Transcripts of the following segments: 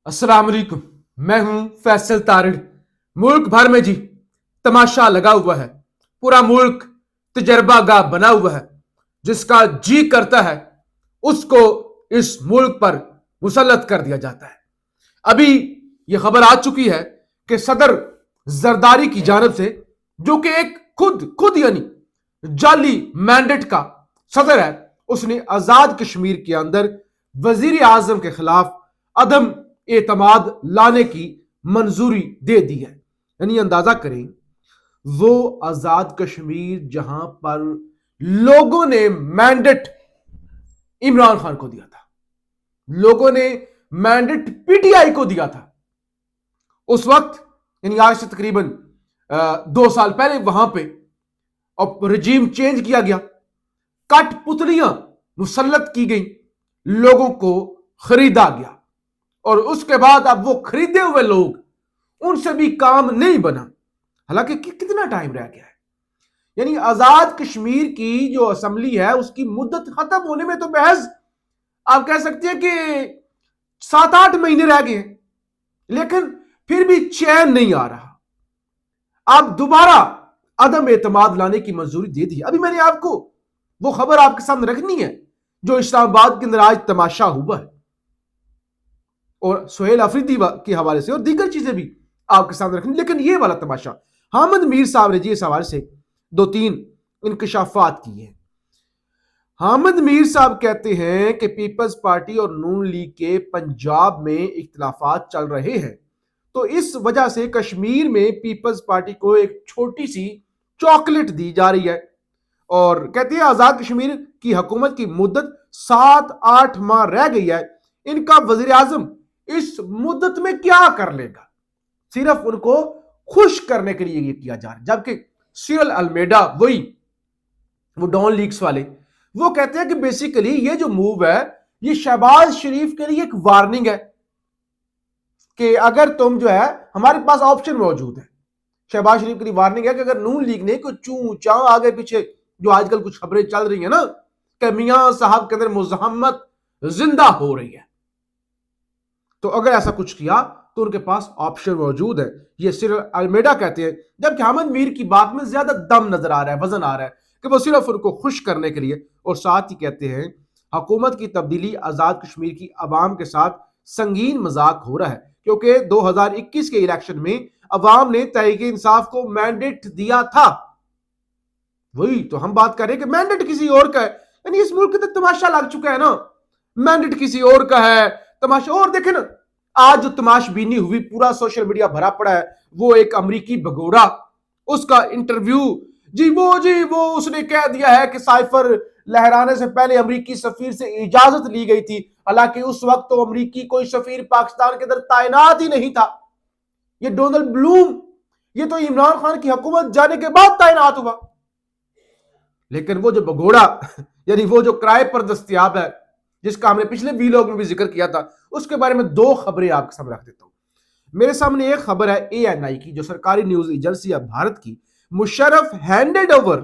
अस्सलाम वालेकुम। मैं हूं फैसल तारिड़। मुल्क भर में जी तमाशा लगा हुआ है। पूरा मुल्क तजर्बा गाह बना हुआ है। जिसका जी करता है उसको इस मुल्क पर मुसल्लत कर दिया जाता है। अभी यह खबर आ चुकी है कि सदर जरदारी की जानब से, जो कि एक खुद यानी जाली मैंडेट का सदर है, उसने आजाद कश्मीर के अंदर वजीर आजम के खिलाफ अदम एतमाद लाने की मंजूरी दे दी है। यानी अंदाजा करें, वो आजाद कश्मीर जहां पर लोगों ने मैंडेट इमरान खान को दिया था, लोगों ने मैंडेट पीटीआई को दिया था, उस वक्त यानी आज से तकरीबन 2 साल पहले वहां पे और रजीम चेंज किया गया, कठपुतलियां मुसल्लत की गई, लोगों को खरीदा गया और उसके बाद अब वो खरीदे हुए लोग, उनसे भी काम नहीं बना। हालांकि कितना टाइम रह गया है। यानी आजाद कश्मीर की जो असेंबली है उसकी मुद्दत खत्म होने में तो महज आप कह सकते हैं कि 7-8 महीने रह गए हैं, लेकिन फिर भी चैन नहीं आ रहा। अब दोबारा अदम एतमाद लाने की मंजूरी दे दी। अभी मैंने आपको वो खबर आपके सामने रखनी है जो इस्लामाबाद के अंदर आज तमाशा हुआ है, और सुहेल अफरीदी के हवाले से और दीगर चीजें भी आपके सामने रखनी। लेकिन ये वाला तमाशा हामिद मीर साहब ने जी इस हवाले से 2-3 इंकशाफात किए हैं। हामिद मीर साहब कहते हैं कि पीपल्स पार्टी और नून लीग के पंजाब में इख्तिलाफात चल रहे हैं, तो इस वजह से कश्मीर में पीपल्स पार्टी को एक छोटी सी चॉकलेट दी जा रही है। और कहते हैं आजाद कश्मीर की हुकूमत की मुद्दत 7-8 माह रह गई है, इनका वजीर आजम इस मुद्दत में क्या कर लेगा। सिर्फ उनको खुश करने के लिए ये किया जा रहा है। जबकि सिरल अल्मेडा, वही वो डॉन लीग्स वाले, वो कहते हैं कि बेसिकली ये जो मूव है ये शहबाज शरीफ के लिए एक वार्निंग है कि अगर तुम जो है, हमारे पास ऑप्शन मौजूद है। शहबाज शरीफ के लिए वार्निंग है कि अगर नून लीग ने कोई चू चा आगे पीछे, जो आजकल कुछ खबरें चल रही है ना कि मियां साहब के अंदर मुज़ाहमत जिंदा हो रही है, तो अगर ऐसा कुछ किया तो उनके पास ऑप्शन मौजूद है। ये सिर्फ अल्मेडा कहते हैं। जबकि हामिद मीर की बात में ज्यादा दम नजर आ रहा है, वजन आ रहा है कि वो सिर्फ उनको खुश करने के लिए, और साथ ही कहते हैं हुकूमत की तब्दीली आजाद कश्मीर की अवाम के साथ संगीन मजाक हो रहा है, क्योंकि 2021 के इलेक्शन में अवाम ने तहरीक इंसाफ को मैंडेट दिया था। वही तो हम बात कर रहे हैं कि मैंडेट किसी और का है। यानी इस मुल्क के तो तमाशा लग चुका है ना, मैंडेट किसी और का है, तमाशा। और देखे ना, आज जो तमाशबीनी हुई, पूरा सोशल मीडिया भरा पड़ा है, वो एक अमरीकी भगोड़ा, उसका इंटरव्यू वो उसने कह दिया है कि साइफर लहराने से पहले अमरीकी सफीर से इजाजत ली गई थी। हालांकि उस वक्त तो अमरीकी कोई सफीर पाकिस्तान के अंदर तैनात ही नहीं था। ये डोनाल्ड ब्लूम, ये तो इमरान खान की हुकूमत जाने के बाद तैनात हुआ। लेकिन वो जो भगोड़ा यानी वो जो किराए पर दस्तयाब है, जिसका हमने पिछले वीलॉग में भी जिक्र किया था, उसके बारे में 2 खबरें आपके सामने रख देता हूं। मेरे सामने एक खबर है ANI की, जो सरकारी न्यूज एजेंसी है भारत की। मुशर्रफ हैंडेड ओवर,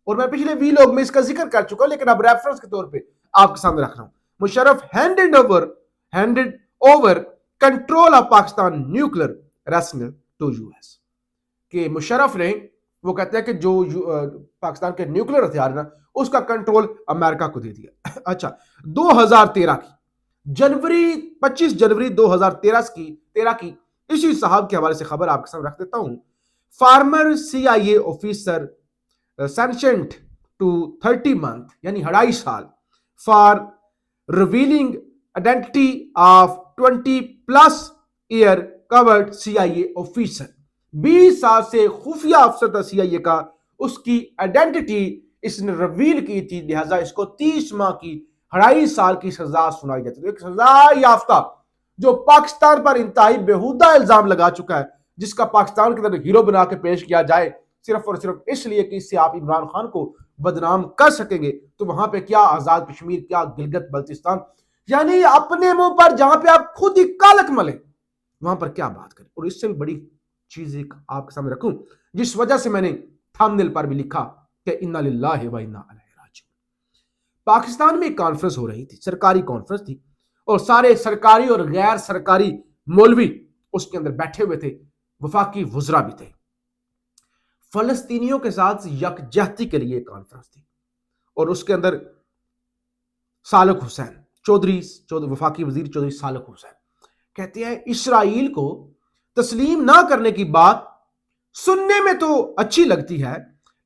और मैं पिछले वीलॉग में इसका जिक्र कर चुका हूं, लेकिन अब रेफरेंस के तौर पे आपके सामने रख रहा हूं। Musharraf handed over control of Pakistan nuclear arsenal to US। कि मुशर्रफ ने, वो कहते हैं कि जो पाकिस्तान के न्यूक्लियर हथियार है ना, उसका कंट्रोल अमेरिका को दे दिया। अच्छा, 2013 की 25 जनवरी 2013 की इसी साहब के हवाले से खबर आपके सामने रख देता हूं। Former CIA officer sentenced to 30 month, यानी 2.5 साल, for revealing identity of 20+ year covert CIA officer. 20 साल से खुफिया अफसर था CIA का, उसकी आइडेंटिटी इसने रिवील की थी, लिहाजा इसको 30 माह की 2.5 साल की सजा सुनाई जाती है। एक सजा याफ्ता जो पाकिस्तान पर इंतहाई बेहुदा इल्जाम लगा चुका है, जिसका पाकिस्तान के अंदर हीरो बना के पेश किया जाए सिर्फ और सिर्फ इसलिए कि इससे आप इमरान खान को बदनाम कर सकेंगे। तो वहां पे क्या आजाद कश्मीर, क्या गिलगित बल्तिस्तान, यानी अपने मुंह पर जहां पे आप खुद ही कालक मले, वहां पर क्या बात करें। और इससे बड़ी चीज एक आपके सामने रखूं, जिस वजह से मैंने थंबनेल पर भी लिखा कि इन्ना लिल्लाहि व इन्ना इलैहि राजिऊन। पाकिस्तान में एक कॉन्फ्रेंस हो रही थी, सरकारी कॉन्फ्रेंस थी, और सारे सरकारी और गैर सरकारी मौलवी उसके अंदर बैठे हुए थे, वफाकी वुजरा भी थे। फलस्तीनियों के साथ यकजहती के लिए कॉन्फ्रेंस थी और उसके अंदर सालक हुसैन चौधरी वफाकी वजीर चौधरी सालक हुसैन कहते हैं इसराइल को तस्लीम ना करने की बात सुनने में तो अच्छी लगती है,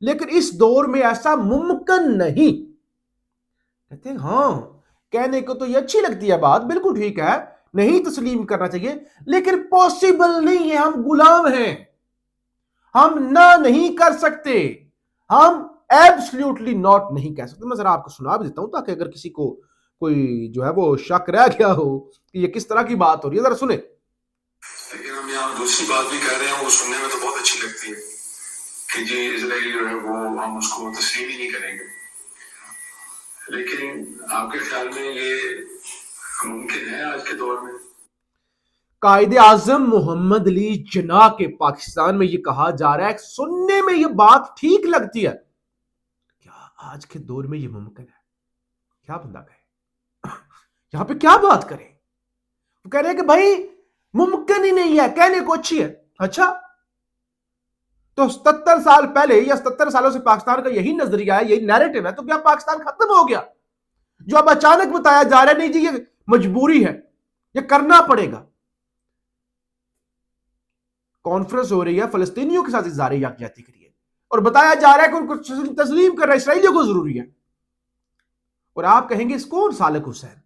लेकिन इस दौर में ऐसा मुमकिन नहीं। कहते हैं हाँ, कहने को तो ये अच्छी लगती है बात, बिल्कुल ठीक है, नहीं तस्लीम करना चाहिए, लेकिन पॉसिबल नहीं है, हम गुलाम हैं, हम ना नहीं कर सकते, हम एब्सोल्युटली नॉट नहीं कह सकते। मैं जरा आपको सुना भी देता हूं ताकि अगर किसी को कोई जो है वो शक रह गया हो कि ये किस तरह की बात हो रही है, जरा सुने। लेकिन हम यहाँ दूसरी बात भी कह रहे हैं, वो सुनने में तो बहुत अच्छी लगती है कि जी इजराइल जो है वो हम उसको तस्लीम ही नहीं करेंगे, लेकिन आपके ख्याल में ये मुमकिन है आज के दौर में? कायदे आजम मोहम्मद अली जिन्ना के पाकिस्तान में ये कहा जा रहा है, सुनने में ये बात ठीक लगती है, क्या आज के दौर में ये मुमकिन है? क्या बंदा कहे, यहां पे क्या बात करें? वो कह रहे हैं कि भाई मुमकिन ही नहीं है, कहने को अच्छी है। अच्छा, तो 77 साल पहले या 77 सालों से पाकिस्तान का यही नजरिया है, यही नैरेटिव है, तो क्या पाकिस्तान खत्म हो गया? जो अब अचानक बताया जा रहा है नहीं जी ये मजबूरी है, ये करना पड़ेगा। कॉन्फ्रेंस हो रही है, फलस्तीनियों के साथ इज़हार यकजहती करिए और बताया जा रहा है कि उनको तस्लीम करना इसराइलियों को जरूरी है। और आप कहेंगे कौन सालक हुसैन,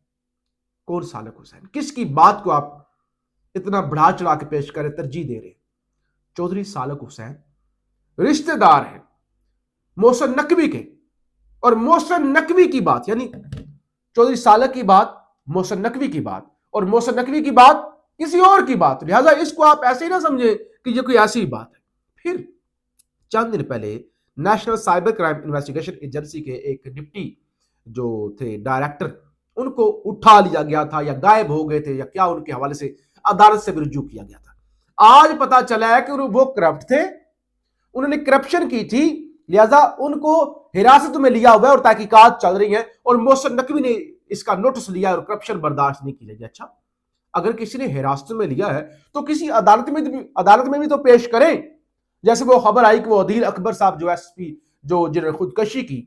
कौन सालक हुसैन, किसकी बात को आप इतना बढ़ा चढ़ा के पेश करें, तरजीह दे रहे? चौधरी सालक हुसैन रिश्तेदार है मोहसिन नकवी के, और मोहसिन नकवी की बात, यानी चौधरी सालक की बात मोहसिन नकवी की बात, और मोहसिन नकवी की बात किसी और की बात, लिहाजा इसको आप ऐसे ही ना समझे कि ये कोई ऐसी बात है। फिर चंद दिन पहले national cyber crime investigation agency के एक डिप्टी जो थे डायरेक्टर, उनको उठा लिया गया था या गायब हो गए थे या क्या, उनके हवाले से अदालत से भी रुजू किया गया था। आज पता चला है कि वो करप्ट थे, उन्होंने करप्शन की थी, लिहाजा उनको हिरासत में लिया हुआ है और तहकीकात चल रही है, और मोहसिन नकवी ने इसका नोटिस लिया और करप्शन बर्दाश्त नहीं की जाएगी। अच्छा, अगर किसी ने हिरासत में लिया है तो किसी अदालत में भी तो पेश करें। जैसे वो खबर आई कि वो अदील अकबर साहब जो एसपी जो जिन्होंने खुदकशी की,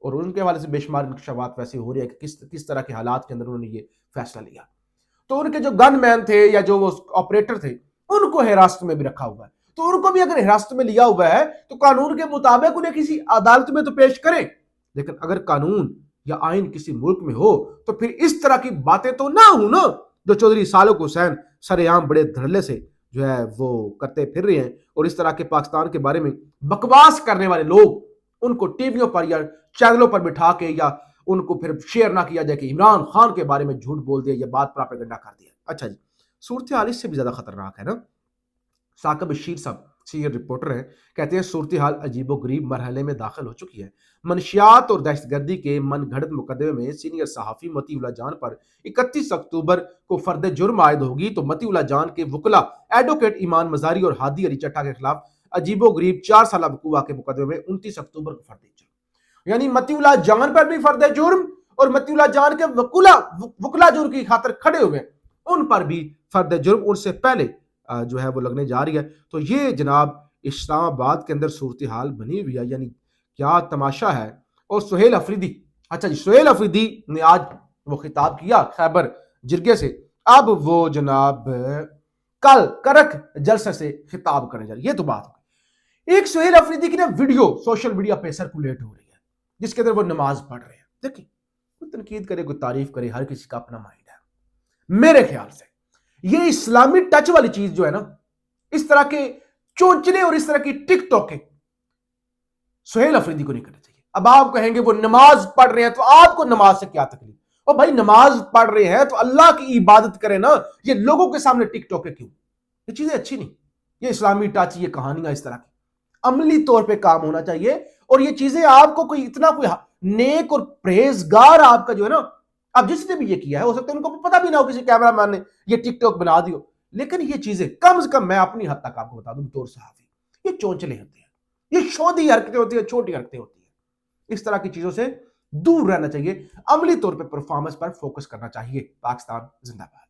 और उनके हवाले से बेशुमार इंकशाफात वैसे हो रहे हैं कि किस तरह के हालात के अंदर उन्होंने ये फैसला लिया। तो उनके जो गनमैन थे या जो वो ऑपरेटर थे, उनको हिरासत में भी रखा हुआ है। तो उनको भी अगर हिरासत में लिया हुआ है तो कानून के मुताबिक उन्हें किसी अदालत में तो पेश करें। लेकिन अगर कानून या आइन किसी मुल्क में हो तो फिर इस तरह की बातें तो ना हो ना, जो चौधरी सालक हुसैन सरेआम बड़े धड़ल्ले से जो है वो करते फिर रहे हैं, और इस तरह के पाकिस्तान के बारे में बकवास करने वाले लोग, उनको टीवियों पर या चैनलों पर बिठा के या उनको फिर शेयर ना किया जाए कि इमरान खान के बारे में झूठ बोल दिया या बात प्रोपेगेंडा कर दिया। अच्छा जी, सूरत हाल इससे भी ज्यादा खतरनाक है ना। साकिब बशीर साहब सीनियर रिपोर्टर हैं, कहते हैं सूरत हाल अजीबो गरीब मरहले में दाखिल हो चुकी है। मनशियात और दहशतगर्दी के मनगढ़ंत मुकदमे में सीनियर सहाफ़ी मतीउल्लाह जान पर 31 अक्टूबर को फर्द जुर्म आयद होगी, तो मतीउल्लाह जान के वकला एडवोकेट ईमान मजारी और हादी अली चट्टा के खिलाफ अजीबो गरीब 4 साल वकूआ के मुकदमे में 29 अक्टूबर को फर्द जुर्म, यानी मतीउल्लाह जान पर भी फर्द जुर्म और मतीउल्लाह जान के वकला जुर्म की खातिर खड़े हुए उन पर भी फर्द जुर्म उनसे पहले जो है वो लगने जा रही है। तो ये जनाब इस्लामाबाद के अंदर सूरत हाल बनी हुई है, यानी क्या तमाशा है। और सुहेल अफरीदी, अच्छा जी, सुहेल अफरीदी ने आज वो खिताब किया खैबर जिरगे से, अब वो जनाब कल करक जलसे से खिताब करने जा रही है। ये तो बात हो, एक सुहेल अफरीदी की ना वीडियो सोशल मीडिया पे सर्कुलेट हो रही है जिसके अंदर वो नमाज पढ़ रहे हैं। देखिए, कोई तनकीद करे कोई तारीफ करे, हर किसी का अपना माइंड है। मेरे ख्याल से ये इस्लामी टच वाली चीज जो है ना, इस तरह के चोंचने और इस तरह की टिकटॉक के सुहेल अफरीदी को नहीं करना चाहिए। अब आप कहेंगे वो नमाज पढ़ रहे हैं तो आपको नमाज से क्या तकलीफ? और भाई नमाज पढ़ रहे हैं तो अल्लाह की इबादत करें ना, ये लोगों के सामने टिकटॉक के क्यों? ये चीजें अच्छी नहीं। ये इस्लामी टच, ये कहानियां इस तरह की अमली तौर पे काम होना चाहिए। और ये चीजें आपको कोई इतना कोई नेक और परहेजगार आपका जो है ना, अब जिसने भी ये किया है हो सकता है उनको पता भी ना हो, किसी कैमरामैन ने ये टिकटॉक बना दियो, लेकिन ये चीजें कम से कम मैं अपनी हद तक आपको बता दूं बतौर सहाफी, ये चोंचले होते हैं, ये शोधी हरकतें होती है, छोटी हरकतें होती है। इस तरह की चीजों से दूर रहना चाहिए, अमली तौर पर परफॉर्मेंस पर फोकस करना चाहिए। पाकिस्तान जिंदाबाद।